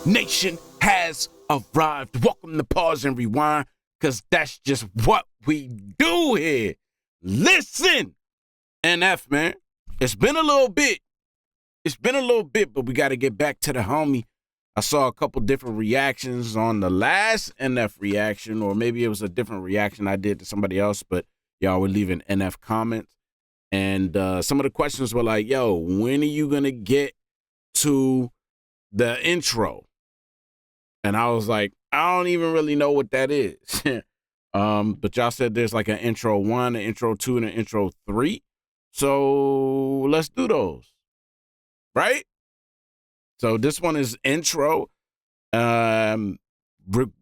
Nation has arrived. Welcome to Pause and Rewind, because that's just what we do here. Listen, NF, man, it's been a little bit. But we got to get back to the homie. I saw a couple different reactions on the last NF reaction, or maybe it was a different reaction I did to somebody else, but y'all were leaving NF comments. And some of the questions were like, yo, when are you going to get to the intro? And I was like, I don't even really know what that is. But y'all said there's like an intro 1, an intro 2, and an intro 3. So let's do those. Right? So this one is intro.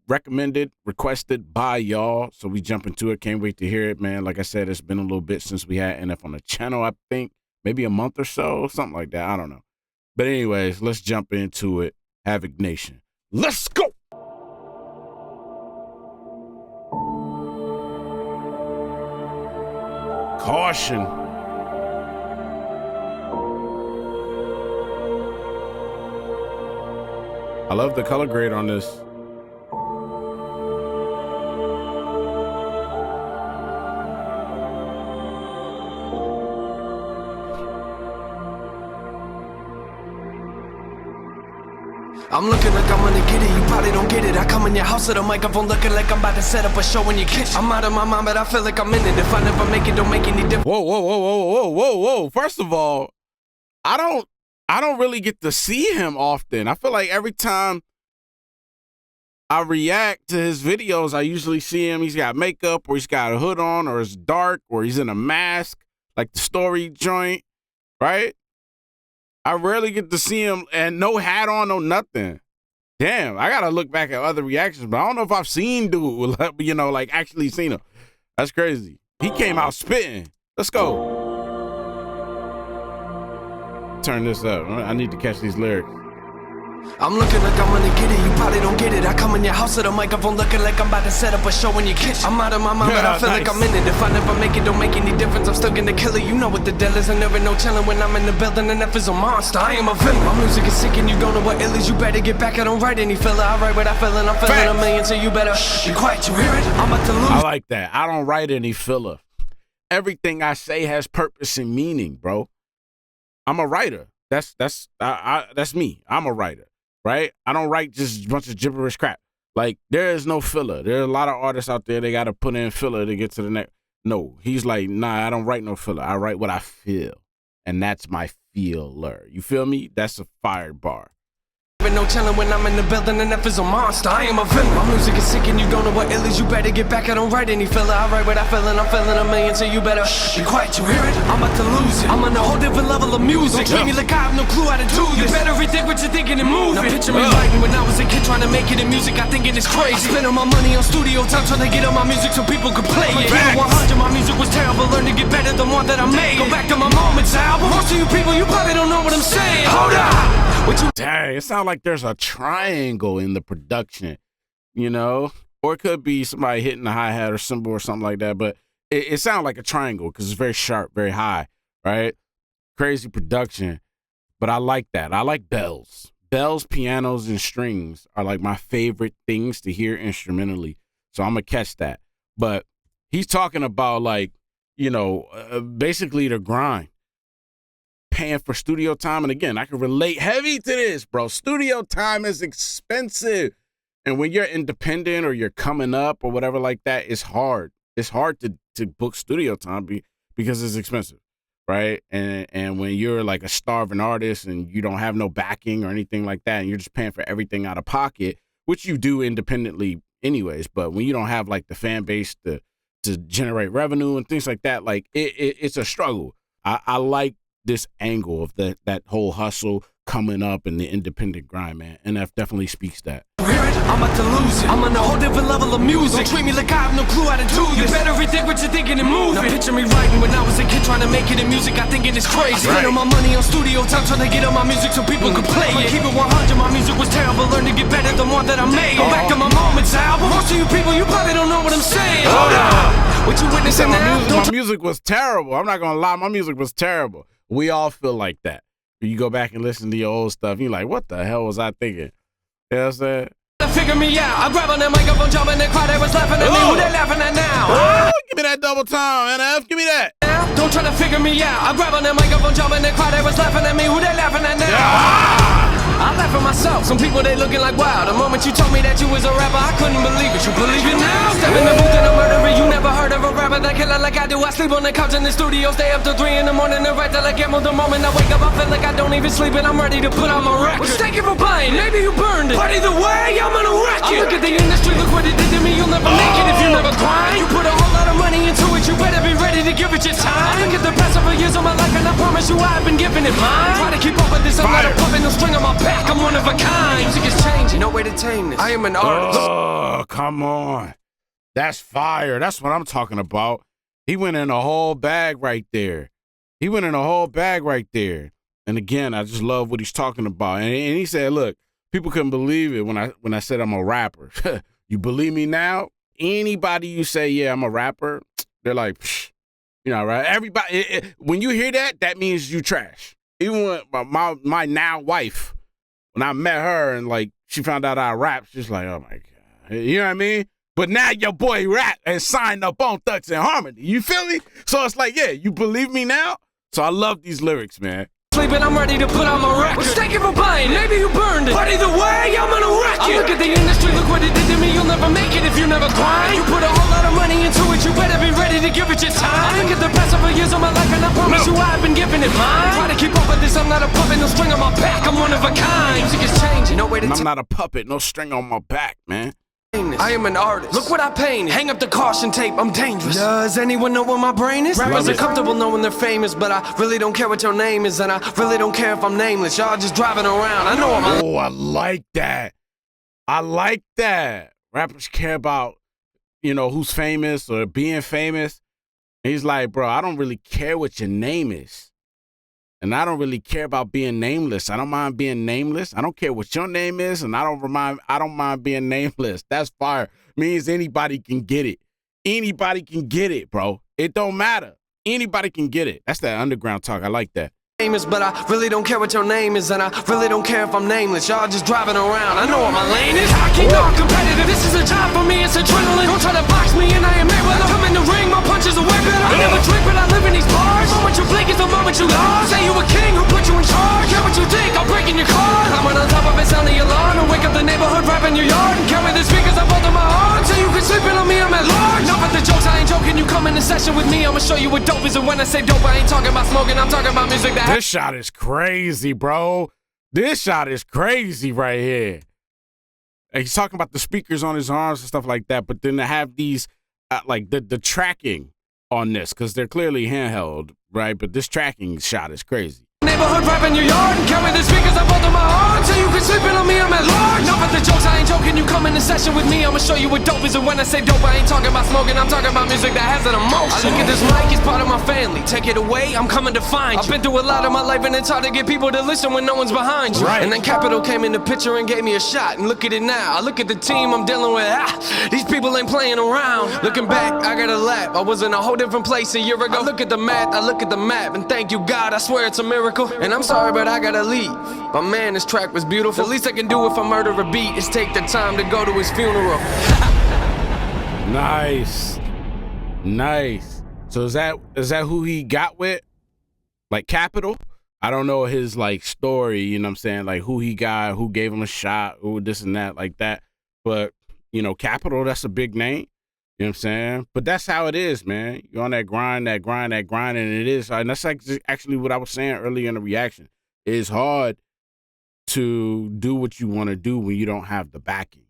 Recommended, requested by y'all. So we jump into it. Can't wait to hear it, man. Like I said, it's been a little bit since we had NF on the channel, I think. Maybe a month or so, something like that. I don't know. But anyways, let's jump into it. Havik Nation. Let's go. Caution. I love the color grade on this. I'm looking like I'm gonna get it, you probably don't get it. I come in your house with a microphone looking like I'm about to set up a show in your kitchen. I'm out of my mind, but I feel like I'm in it. If I never make it, don't make any difference. Whoa. First of all, I don't really get to see him often. I feel like every time I react to his videos, I usually see him. He's got makeup, or he's got a hood on, or it's dark, or he's in a mask, like the story joint, right? I rarely get to see him, and no hat on, no nothing. Damn, I gotta look back at other reactions, but I don't know if I've seen dude, like actually seen him. That's crazy. He came out spitting. Let's go. Turn this up. I need to catch these lyrics. I'm looking like I'm gonna get it, you probably don't get it. I come in your house with a microphone looking like I'm about to set up a show in your kitchen. I'm out of my mind, but I feel like I'm in it. If I never make it, don't make any difference. I'm still gonna kill it. You know what the deal is, and there ain't no chillin' when I'm in the building. And F is a monster, I am a villain. My music is sick and you don't know what ill is. You better get back, I don't write any filler. I write what I feel and I'm feeling a million, so you better be quiet, you hear it? I'm about to lose. I like that. I don't write any filler. Everything I say has purpose and meaning, bro. I'm a writer. That's me. I'm a writer. Right? I don't write just a bunch of gibberish crap. Like, there is no filler. There are a lot of artists out there, they got to put in filler to get to the next. No, he's like, nah, I don't write no filler. I write what I feel. And that's my feeler. You feel me? That's a fire bar. No chillin' when I'm in the building, and F is a monster, I am a villain. My music is sick and you don't know what ill is. You better get back, I don't write any filler. I write what I feel and I'm feeling a million, so you better be quiet, you hear it? I'm about to lose it. I'm on a whole different level of music. Don't treat me like I have no clue how to do this. You better rethink what you're thinking and move. Now picture me writing when I was a kid trying to make it in music. I thinking it's crazy. I spent all my money on studio time trying to get on my music so people could play it. Keep it 100, my music was terrible. Learn to get better than one that I made. Go back to my Moments album. Most of you people, you probably don't know what I'm saying. Hold up. Dang, it sounds like there's a triangle in the production, or it could be somebody hitting a hi-hat or cymbal or something like that, but it sounds like a triangle because it's very sharp, very high, right? Crazy production, but I like that. I like bells. Bells, pianos, and strings are like my favorite things to hear instrumentally, so I'm going to catch that. But he's talking about basically the grind. Paying for studio time, and again, I can relate heavy to this, bro. Studio time is expensive, and when you're independent or you're coming up or whatever like that, it's hard. It's hard to book studio time because it's expensive, right? And when you're like a starving artist and you don't have no backing or anything like that, and you're just paying for everything out of pocket, which you do independently anyways, but when you don't have like the fan base to generate revenue and things like that, like it's a struggle. I like this angle of that whole hustle coming up and the independent grind, man. NF definitely speaks that. I'm about to lose it. I'm on a whole different level of music. Don't treat me like I have no clue how to do this. You better rethink what you're thinking and move. Now picture me writing when I was a kid trying to make it in music. I thinking it's crazy. I spent all my money on studio time trying to get on my music so people could play it. Keep it 100, my music was terrible. Learn to get better than one that I made. Go back to my Moments album. Most of you people, you probably don't know what I'm saying. Hold up. What you witnessing now? My music was terrible. I'm not gonna lie, my music was terrible. We all feel like that. You go back and listen to your old stuff, you're like, what the hell was I thinking? You know what I'm saying? Figure me out. I grab on the microphone, jump in the crowd, they was laughing at me. Who they laughing at now? Oh, give me that double time, NF. Give me that. Don't try to figure me out. I grab on the microphone, jump in the crowd, they was laughing at me. Who they laughing at now? Yeah. I laugh at myself. Some people they looking like wow. The moment you told me that you was a rapper, I couldn't believe it. You believe it now? Step in the booth and I'm murdering. You never heard of a rapper that killer like I do. I sleep on the couch in the studio, stay up till 3 in the morning and write till I get more. The moment I wake up, I feel like I don't even sleep and I'm ready to put on my record. Well, thank you for buying. Maybe you burned it, but either way, I'm gonna wreck it. I look at the industry, look what it did to me. You'll never make it if you never grind. You put a whole lot of money into it, you better be ready to give it your time. I look at the past several years of my life and I promise you I've been giving it mine. Try to keep up with this, I'm not a puppet, no string on my back. I'm one of a kind. Music is changing, no way to tame this. I am an artist. Oh, come on. That's fire. That's what I'm talking about. He went in a whole bag right there. And again, I just love what he's talking about. And he said, look, people couldn't believe it when I said I'm a rapper. You believe me now? Anybody you say, yeah, I'm a rapper, they're like, psh, you know, right? Everybody, when you hear that, that means you trash. Even when my now wife, when I met her and like she found out I rap, she's like, oh my God. You know what I mean? But now your boy rap and signed up on Thugs and Harmony. You feel me? So it's like, yeah, you believe me now? So I love these lyrics, man. Sleeping, I'm ready to put on my record. Well, thank you for buying. Maybe you burned it, but either way, I'm gonna wreck it. I look at the industry, look what it did to me. You'll never make it if you never grind. You put a whole lot of money into it, you better be ready to give it your time. I look at the past several years of my life and I promise you I've been giving it mine. Try to keep up with this, I'm not a puppet, no string on my back. I'm one of a kind. Music is changing, no way to I'm not a puppet, no string on my back, man. I am an artist. Look what I painted. Hang up the caution tape, I'm dangerous. Does anyone know where my brain is? Rappers are comfortable knowing they're famous, but I really don't care what your name is, and I really don't care if I'm nameless. Y'all just driving around. I know I'm. Oh, I like that. Rappers care about, you know, who's famous or being famous. And he's like, bro, I don't really care what your name is. And I don't really care about being nameless. I don't mind being nameless. I don't care what your name is, and I don't mind being nameless. That's fire. Means anybody can get it. Anybody can get it, bro. It don't matter. Anybody can get it. That's that underground talk. I like that. Famous, but I really don't care what your name is, and I really don't care if I'm nameless. Y'all just driving around. I know what my lane is. Hockey, not competitive. This is a job for me. It's adrenaline. Don't try to box me, and I am Mayweather. Come in the ring, my punches are way better. I never drink, but I live in these bars. The moment you blink is the moment you lost. Say you a king, who put you in charge? Care what you think? I'll break in your car. I'm on top of it, sounding your alarm, and wake up the neighborhood, rap in your yard, and carry the speakers up under my arm. So you can sleep in on me, I'm at large. Enough with the jokes, I ain't joking. You come in the session with me, I'ma show you what dope is. And when I say dope, I ain't talking about smoking. I'm talking about music that. This shot is crazy, bro. This shot is crazy right here. And he's talking about the speakers on his arms and stuff like that, but then to have these, like the tracking on this, because they're clearly handheld, right? But this tracking shot is crazy. Neighborhood rap in your yard, and carry the speakers up under my arm. So you can sleep in on me, I'm at large. Enough with the jokes, I ain't joking. You come in the session with me, I'ma show you what dope is. And when I say dope, I ain't talking about smoking. I'm talking about music that has an emotion. I look at this mic, it's part of my family. Take it away, I'm coming to find you. I've been through a lot of my life, and it's hard to get people to listen when no one's behind you. Right. And then Capital came in the picture and gave me a shot. And look at it now, I look at the team I'm dealing with. These people ain't playing around. Looking back, I got a laugh. I was in a whole different place a year ago. I look at the math, I look at the map, and thank you God, I swear it's a miracle. And I'm sorry, but I gotta leave. But man, this track was beautiful. The least I can do if I murder a beat is take the time to go to his funeral. Nice. So is that who he got with? Like Capital? I don't know his like story, you know what I'm saying? Like who he got, who gave him a shot, who this and that, like that. But, you know, Capital, that's a big name. You know what I'm saying? But that's how it is, man. You're on that grind, and it is. And that's like actually what I was saying earlier in the reaction. It's hard to do what you want to do when you don't have the backing.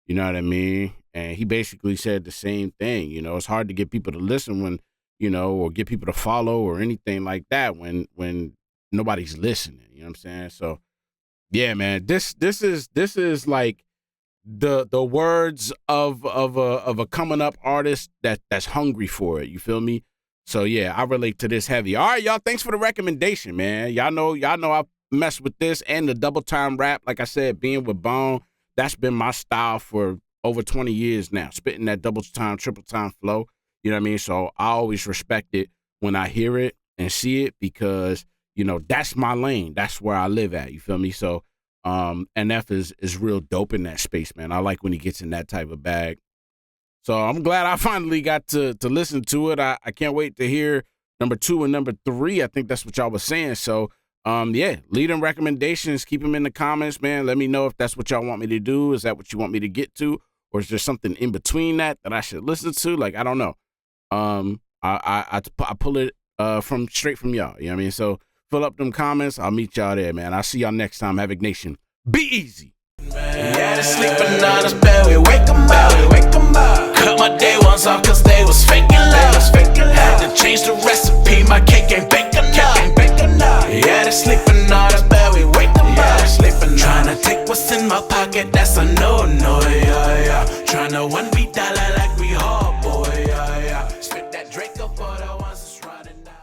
You know what I mean? And he basically said the same thing. You know, it's hard to get people to listen when, you know, or get people to follow or anything like that when nobody's listening. You know what I'm saying? So, yeah, man, this is like the words of a coming up artist that's hungry for it. You feel me? So yeah, I relate to this heavy. All right, y'all. Thanks for the recommendation, man. Y'all know I mess with this and the double time rap. Like I said, being with Bone, that's been my style for over 20 years now. Spitting that double time, triple time flow. You know what I mean? So I always respect it when I hear it and see it because, you know, that's my lane. That's where I live at. You feel me? So NF is real dope in that space, man. I like when he gets in that type of bag. So I'm glad I finally got to listen to it. I can't wait to hear number 2 and number 3. I think that's what y'all was saying. So, yeah, lead them recommendations. Keep them in the comments, man. Let me know if that's what y'all want me to do. Is that what you want me to get to? Or is there something in between that I should listen to? Like, I don't know. I pull it straight from y'all. You know what I mean? So fill up them comments. I'll meet y'all there, man. I'll see y'all next time. Havik Nation. Be easy. Yeah, they sleeping on us bed, we wake 'em up. Cut my day ones off cause they was faking love. Had to change the recipe.